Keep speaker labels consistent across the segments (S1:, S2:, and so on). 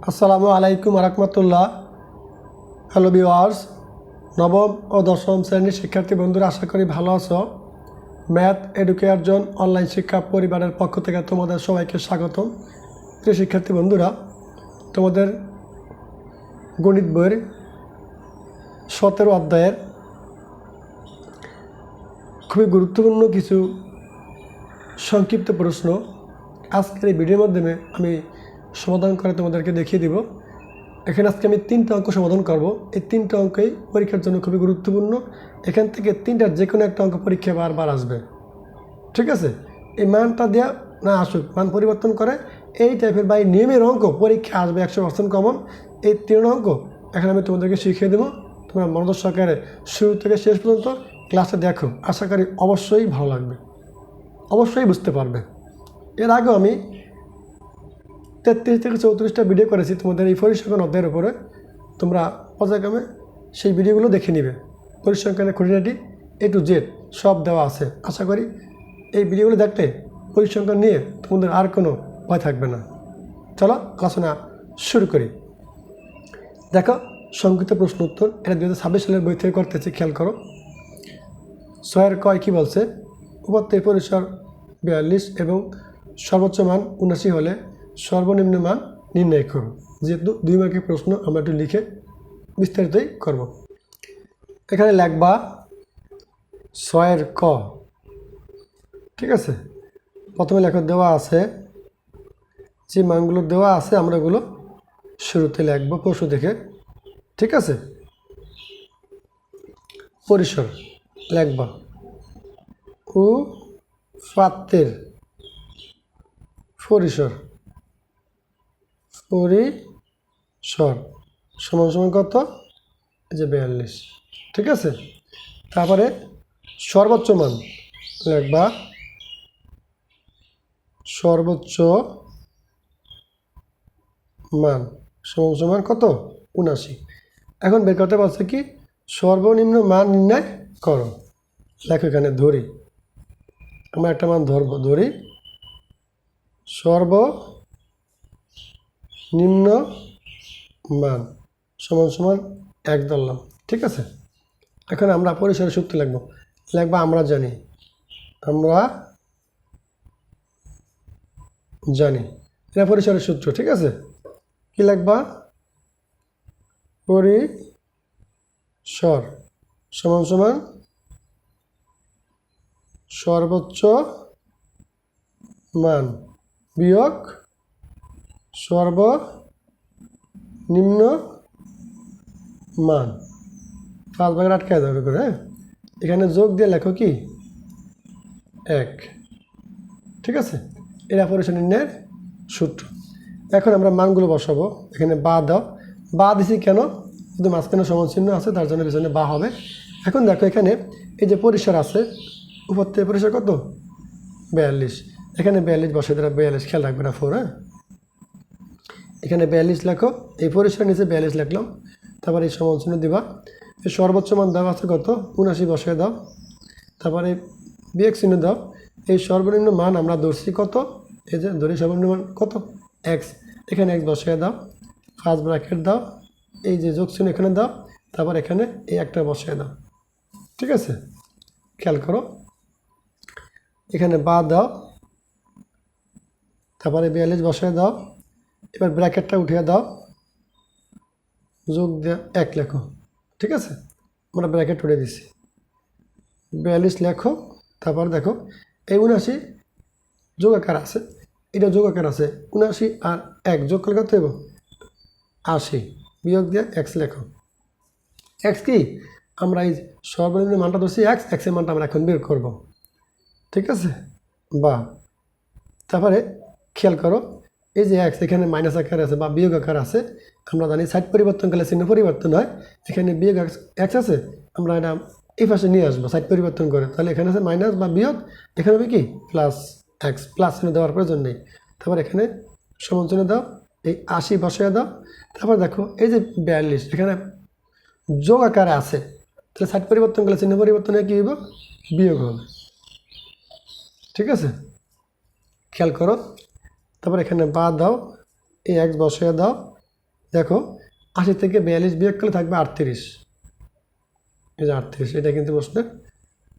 S1: আসসালামু আলাইকুম রহমতুল্লাহ। Hello viewers, নবম ও দশম শ্রেণীর শিক্ষার্থী বন্ধুরা, আশা করি ভালো আছো। ম্যাথ এডুকেশন অনলাইন শিক্ষা পরিবারের পক্ষ থেকে তোমাদের সবাইকে স্বাগতম। প্রিয় শিক্ষার্থী বন্ধুরা, তোমাদের গণিত বইয়ের 17 অধ্যায়ের খুবই গুরুত্বপূর্ণ কিছু সংক্ষিপ্ত প্রশ্ন আজকের এই ভিডিওর মাধ্যমে আমি সমাধান করে তোমাদেরকে দেখিয়ে দিব। এখানে আজকে আমি 3টা অঙ্ক সমাধান করব। এই 3টা অঙ্কই পরীক্ষার জন্য খুবই গুরুত্বপূর্ণ। এখান থেকে 3টার যে কোনো একটা অঙ্ক পরীক্ষা বারবার আসবে, ঠিক আছে? এই মানটা দেওয়া না আসুক, মান পরিবর্তন করে এই টাইপের বা এই নিয়মের অঙ্ক পরীক্ষা আসবে 100% কমন। এই 3টা অঙ্ক এখন আমি তোমাদেরকে শিখিয়ে দেবো। তোমরা মনোযোগ সহকারে শুরু থেকে শেষ পর্যন্ত ক্লাসে দেখো, আশা করি অবশ্যই ভালো লাগবে, অবশ্যই বুঝতে পারবে। এর আগেও আমি 33 থেকে 34টা ভিডিও করেছি তোমাদের এই পরিসংখ্যান অধ্যায়ের উপরে। তোমরা পর্যায়ক্রমে সেই ভিডিওগুলো দেখে নিবে। পরিসংখ্যানের খুঁটিনাটি A to Z সব দেওয়া আছে। আশা করি এই ভিডিওগুলো দেখলে পরিসংখ্যান নিয়ে তোমাদের আর কোনো ভয় থাকবে না। চলো আলোচনা শুরু করি। দেখো, সংক্ষিপ্ত প্রশ্ন উত্তর, এটা 2026 সালের বই থেকে করতেছি, খেয়াল করো। 6 কয় কী বলছে? উপাত্তের পরিসর 42 এবং সর্বোচ্চ মান 79 হলে সর্বনিম্ন মান নির্ণয় করো। যেহেতু 2 মার্কের প্রশ্ন, আমরা একটু লিখে বিস্তারিতই করব। এখানে লিখবা 6 ক, ঠিক আছে? প্রথমে লেখা দেওয়া আছে, যে মানগুলো দেওয়া আছে আমরা এগুলো শুরুতে লিখব প্রশ্ন দেখে, ঠিক আছে? পরিসর লিখবা উপাত্তের পরিসর সমান সমান কত? এই যে 42, ঠিক আছে? তারপরে সর্বোচ্চ মান লিখবা সর্বোচ্চ মান সমান সমান কত? 79। এখন বের করতে বলছে কি? সর্বনিম্ন মান নির্ণয় করো। লেখো এখানে ধরি, আমরা একটা মান ধরবো, ধরি সর্বনিম্ন মান সমান সমান 1 ধরলাম, ঠিক আছে? এখন আমরা পরিসরের সূত্র লিখবো। আমরা জানি এটা পরিসরের সূত্র, ঠিক আছে? কি লিখবা? পরিসর সমান সমান সর্বোচ্চ মান বিয়োগ সর্বনিম্ন মান। 5 ভাগের আটকায় দেওয়ার করে, হ্যাঁ? এখানে যোগ দিয়ে লেখো কি? 1, ঠিক আছে? এরা পরিসর নির্ণয়ের সূত্র। এখন আমরা মানগুলো বসাবো। এখানে বা দাও, বা দিছি কেন? যদি মাঝখানে সমান চিহ্ন আছে তার জন্য পিছনে বা হবে। এখন দেখো, এখানে এই যে পরিসর আছে, উপর থেকে পরিসর কত? 42। এখানে 42 বসে দেওয়া, 42 খেয়াল রাখবে না, 4, হ্যাঁ? এখানে 42 লেখো, এই পরিসর নিচে 42 লিখলাম। তারপরে এই সমান চিহ্ন দিবা। এই সর্বোচ্চ মান দেওয়া আছে কত? 79 বসিয়ে দাও। তারপরে বিয়োগ চিহ্ন দাও। এই সর্বনিম্ন মান আমরা ধরছি কত? এই যে ধরি সর্বনিম্ন মান কত? x। এখানে x বসিয়ে দাও, ফার্স্ট ব্র্যাকেট দাও, এই যে যোগ চিহ্ন এখানে দাও, তারপর এখানে এই একটা বসিয়ে দাও, ঠিক আছে? খেয়াল করো, এখানে বা দাও, তারপরে 42 বসিয়ে দাও। এবার ব্র্যাকেটটা উঠিয়ে দাও, যোগ দেওয়া 1 লেখো, ঠিক আছে? আমরা ব্র্যাকেট উঠে দিছি। 42 লেখো। তারপর দেখো, এই 79 যোগ আকার আছে, এটা যোগ আকার আছে। 79 আর 1 যোগ করলে কত হবে? 80 বিয়োগ দিয়ে x লেখো। x কি? আমরা এই সর্বনিম্ন মানটা ধরছি x, এর মানটা আমরা এখন বের করব, ঠিক আছে? বা তারপরে খেয়াল করো, এই যে x এখানে মাইনাস আকার আছে বা বিয়োগ আকার আছে। আমরা জানি সাইড পরিবর্তন করলে চিহ্ন পরিবর্তন হয়। এখানে বিয়োগ x আছে, আমরা এটা এই পাশে নিয়ে আসবো সাইড পরিবর্তন করে। তাহলে এখানে আছে মাইনাস বা বিয়োগ, এখানে হবে কি? Plus x। প্লাস চিহ্ন দেওয়ার প্রয়োজন নেই। তারপর এখানে সমান চিহ্ন দাও, এই 80 বসিয়ে দাও। তারপর দেখো, এই যে 42 এখানে যোগ আকারে আছে, তাহলে সাইড পরিবর্তন করলে চিহ্ন পরিবর্তন হয়ে কী হবে? বিয়োগ হবে, ঠিক আছে? খেয়াল করো। তারপর এখানে বা দাও, এই x বসিয়ে দাও, দেখো 80 থেকে 42 বিয়োগ করলে থাকবে 38, এই যে 38, এটা কিন্তু প্রশ্নের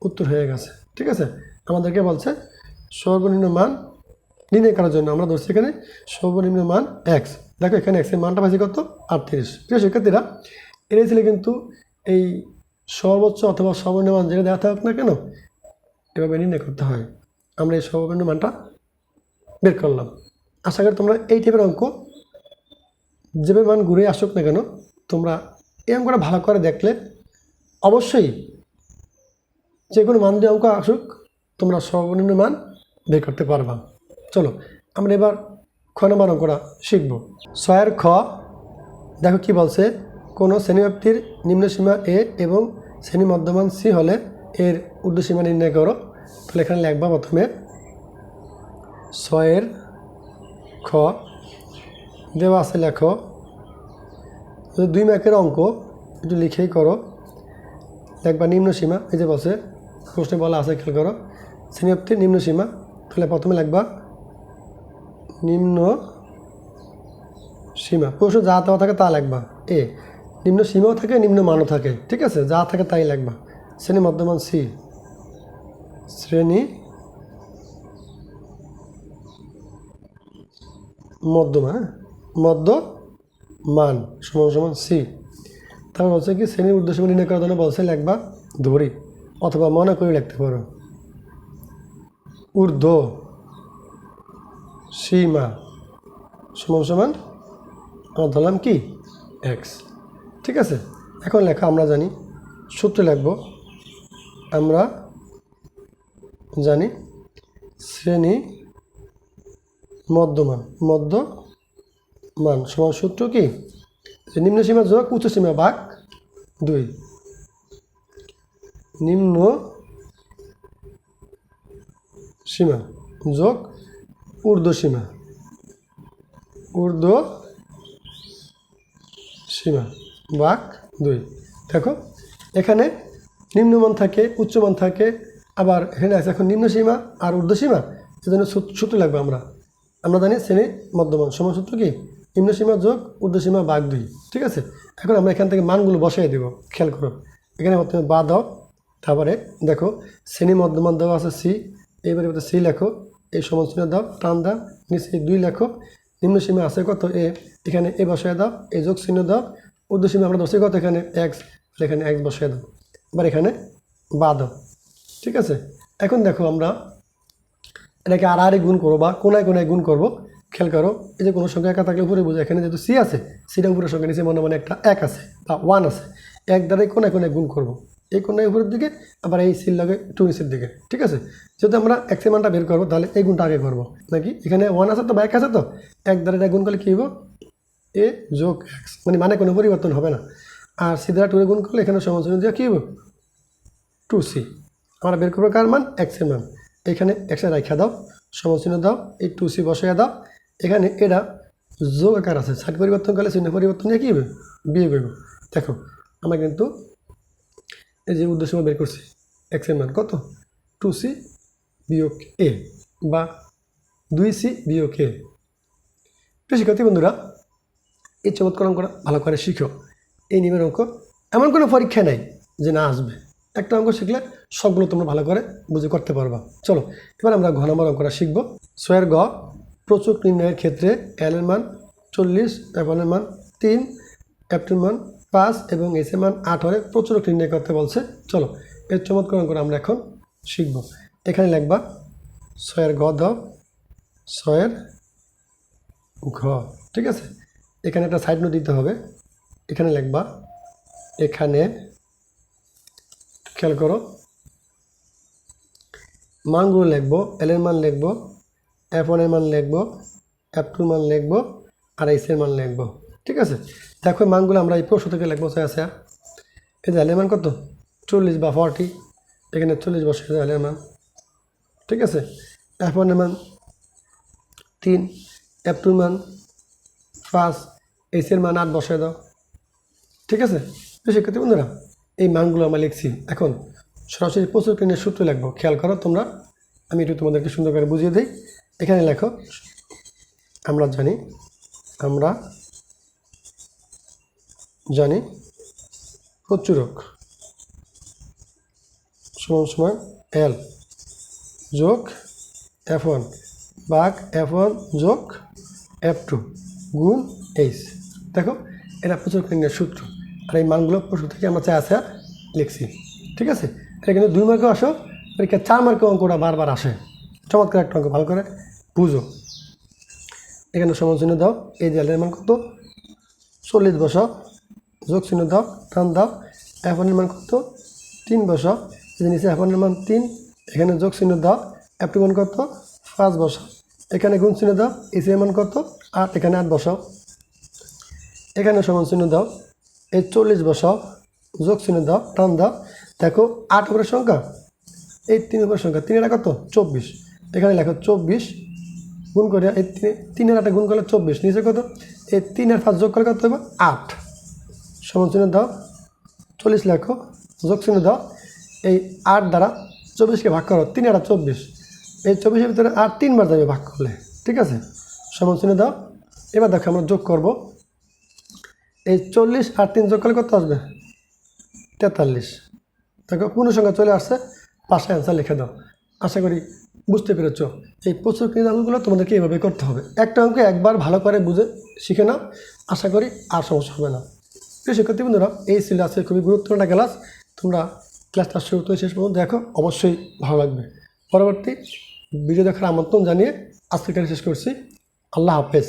S1: উত্তর হয়ে গেছে। ঠিক আছে, আমাদেরকে বলছে সর্বনিম্ন মান নির্ণয় করার জন্য আমরা ধরছি এখানে সর্বনিম্ন মান এক্স। দেখো এখানে এক্সের মানটা পাইছি কত, 38। প্রিয় শিক্ষার্থীরা, এটাই ছিল কিন্তু এই সর্বোচ্চ অথবা সর্বনিম্ন মান যেটা দেওয়া থাকুক না কেন এভাবে নির্ণয় করতে হয়। আমরা এই সর্বনিম্ন মানটা বের করলাম। আশা করি তোমরা এই টাইপের অঙ্ক যেভাবে মান ঘুরে আসুক না কেন তোমরা এই অঙ্কটা ভালো করে দেখলে অবশ্যই যে কোনো মান দিয়ে অঙ্ক আসুক তোমরা সর্বনিম্ন মান বের করতে পারবা। চলো আমরা এবার খ নম্বর অঙ্কটা শিখব। 6 খ, দেখো কি বলছে, কোনো শ্রেণীব্যাপ্তির নিম্নসীমা এ এবং শ্রেণী মধ্যমান সি হলে এর ঊর্ধ্বসীমা নির্ণয় করো। তাহলে এখানে লিখবা প্রথমে 6 খ দেওয়া আছে, লেখো 2 মার্কের অঙ্ক একটু লিখেই করো। লিখবা নিম্নসীমা, এই যে বলছে প্রশ্নে বলা আছে, খেয়াল করো শ্রেণীব্যাপ্তির নিম্নসীমা। তাহলে প্রথমে লিখবা নিম্ন সীমা, প্রশ্ন যা দেওয়া থাকে তা লিখবা। এ নিম্ন সীমাও থাকে নিম্ন মানও থাকে, ঠিক আছে, যা থাকে তাই লিখবা। শ্রেণী মধ্যমান সি, শ্রেণী মধ্যমা, মধ্যমান সমান সমান সি। তারপর বলছে কি শ্রেণীর ঊর্ধ্বসীমা নির্ণয় করার জন্য বলছে লিখবা ধরি, অথবা মনে করে লিখতে পারো ঊর্ধ্ব সীমা সমান সমান আমরা ধরলাম কি এক্স। ঠিক আছে, এখন লেখা আমরা জানি সূত্র লিখব। আমরা জানি শ্রেণী মধ্যমান সমান সূত্র কি, নিম্ন সীমা যোগ উচ্চ সীমা ভাগ 2, নিম্ন সীমা যোগ ঊর্ধ্ব সীমা ভাগ 2। দেখো এখানে নিম্নমান থাকে উচ্চমান থাকে, আবার এখানে আছে এখন নিম্ন সীমা আর ঊর্ধ্ব সীমা, সেজন্য সূত্র লাগবে। আমরা জানি শ্রেণী মধ্যমান সমান সূত্র কি নিম্ন সীমা যোগ ঊর্ধ্ব সীমা ভাগ 2। ঠিক আছে, এখন আমরা এখান থেকে মানগুলো বসাই দেব। খেয়াল করো এখানে প্রথমে বা দাও, তারপরে দেখো শ্রেণী মধ্যমান দেওয়া আছে সি, এইবারে সি লেখো, এই সমান চিহ্ন দাও, টান দাও, নিচে 2 লেখো, নিম্ন সীমা আছে কত এ, এখানে এ বসায় দাও, এই যোগ চিহ্ন দাও, ঊর্ধ্ব সীমা আমরা ধরছি কত এখানে এক্স, এখানে এক্স বসায় দাও, এবার এখানে বা দাও। ঠিক আছে, এখন দেখো আমরা এটাকে আর গুণ করবো বা কোনায় গুণ করবো। খেয়াল করো এই যে কোনো সংখ্যা একা থাকলে উপরে বোঝো, এখানে যেহেতু সি আছে সিটা উপরের সংখ্যা নিচে মনে একটা 1 আছে বা 1 আছে, 1 দ্বারাই কোনায় গুণ করবো, এই কোনায় উপরের দিকে, আবার এই সির লাগে 2 নিচের দিকে। ঠিক আছে, যেহেতু আমরা এক্সের মানটা বের করবো তাহলে এই গুণটা আগে করবো নাকি, এখানে 1 আছে তো বা 1 আছে তো 1 দ্বারা এটা গুণ করলে কী হবো এ যোগ এক্স, মানে কোনো পরিবর্তন হবে না। আর সি দ্বারা 2 গুণ করলে এখানে সমান চিহ্ন দিয়ে কী হবো 2c। আমরা বের করবো কার মান, এক্সের মান, এখানে এক্সের রাখা দাও, সমান চিহ্ন দাও, এই 2c বসাইয়া দাও, এখানে এটা যোগ আকার আছে, সাইড পরিবর্তন করলে চিহ্ন পরিবর্তন নিয়ে কী হবে বিয়োগ হইব। দেখো আমরা কিন্তু এই যে ঊর্ধ্বসীমা বের করছি, এক্সের মান কত 2c বিয়োগ এ বা 2c বিয়োগ এ। প্রিয় শিক্ষার্থী বন্ধুরা, এই চমৎকার অঙ্কটা ভালো করে শিখো। এই নিয়মের অঙ্ক এমন কোনো পরীক্ষা নেই যে না আসবে, একটা অঙ্ক শিখলে সবগুলো তোমরা ভালো করে বুঝে করতে পারবা। চলো এবার আমরা ঘ নম্বর অঙ্কটা শিখব। 6 গ, প্রচুর নির্ণয়ের ক্ষেত্রে এল এর মান 40, এফ এর মান 3, এফ এর মান 5 এবং এস এর মান 8 হলে প্রচুরক নির্ণয় করতে বলছে। চলো এর চমৎকার অঙ্কটা আমরা এখন শিখব। এখানে লিখবা 6 গ দাও, 6 ঘ। ঠিক আছে, এখানে একটা সাইড নোট দিতে হবে, এখানে লিখবা, এখানে খেয়াল করো মানগুলো লিখবো, এল এর মান লিখবো, F1 এর মান লিখবো, F2 এর মান লিখবো, আর এস এর মান লিখবো। ঠিক আছে, দেখো মানগুলো আমরা এই প্রশ্ন থেকে লিখবো। আছে এই যে এল এর মান কত 40 বা 40, এখানে 40 বসে এল এর মান। ঠিক আছে, F1 এর মান 3, F2 এর মান 5, এস এর মান 8 বসে দাও। ঠিক আছে, শিক্ষার্থী বন্ধুরা এই মানগুলো আমরা লিখছি, এখন সরাসরি প্রচুর নির্ণয়ের সূত্র লিখবো। খেয়াল করো তোমরা, আমি একটু তোমাদেরকে সুন্দর করে বুঝিয়ে দিই। এখানে লেখো আমরা জানি প্রচুরক সমান সমান এল যোগ F1 ভাগ F1 যোগ F2 গুণ এইচ। দেখো এটা প্রচুরক নির্ণয়ের সূত্র, আর এই মানগুলো প্রশ্ন থেকে আমরা আসা লিখছি। ঠিক আছে, এটা কিন্তু 2 মার্কেও আসো, পরীক্ষা 4 মার্কের অঙ্কটা বারবার আসে। চমৎকার একটা অঙ্ক, ভালো করে বুঝো। এখানে সমান চিহ্ন দাও, এই যে মান কত 40 বসাও, যোগ চিহ্ন দাও, টান দাও, F1 এর মান কত 3 বসাও, এই যে নিচে F1 এর মান 3, এখানে যোগ চিহ্ন দাও, F2 মান কত 5 বসাও, এখানে গুণ চিহ্ন দাও, এই এর মান কত 8, এখানে 8 বসাও, এখানে সমান চিহ্ন দাও, এই 40 বসাও, যোগ চিহ্ন দাও, টান দাও, দেখো 8 উপরের সংখ্যা, এই 3 উপরের সংখ্যা, 3 এর কত 24, এখানে লেখো 24 গুণ করে এই 3 এর 8 গুণ করলে 24, নিচে কত এই 3 এর 5 যোগ করলে কত হবে 8, সমান চিহ্ন দাও, 40 লেখো, যোগ চিহ্ন দাও, এই 8 দ্বারা 24কে ভাগ করো, 3 আর 24, এই 24-এর ভিতরে 8 3 বার যাবে ভাগ করলে। ঠিক আছে, সমান চিহ্ন দাও। এবার দেখো আমরা যোগ করব, এই 40 আর 3 যোগ করলে কত আসবে 43। দেখো পূর্ণ সংখ্যা চলে আসছে, পাশে অ্যান্সার লিখে দাও। আশা করি বুঝতে পেরেছ। এই প্রচুরক নির্ণয়গুলো তোমাদেরকে এইভাবে করতে হবে। একটা অঙ্ক একবার ভালো করে বুঝে শিখে নাও, আশা করি আর সমস্যা হবে না। প্রিয় শিক্ষার্থী বন্ধুরা, এই ছিল আজকে খুবই গুরুত্বপূর্ণ ক্লাস। তোমরা ক্লাসটা শুরু থেকে শেষ পর্যন্ত দেখো, অবশ্যই ভালো লাগবে। পরবর্তী ভিডিও দেখার আমন্ত্রণ জানিয়ে আজকে শেষ করছি। আল্লাহ হাফেজ।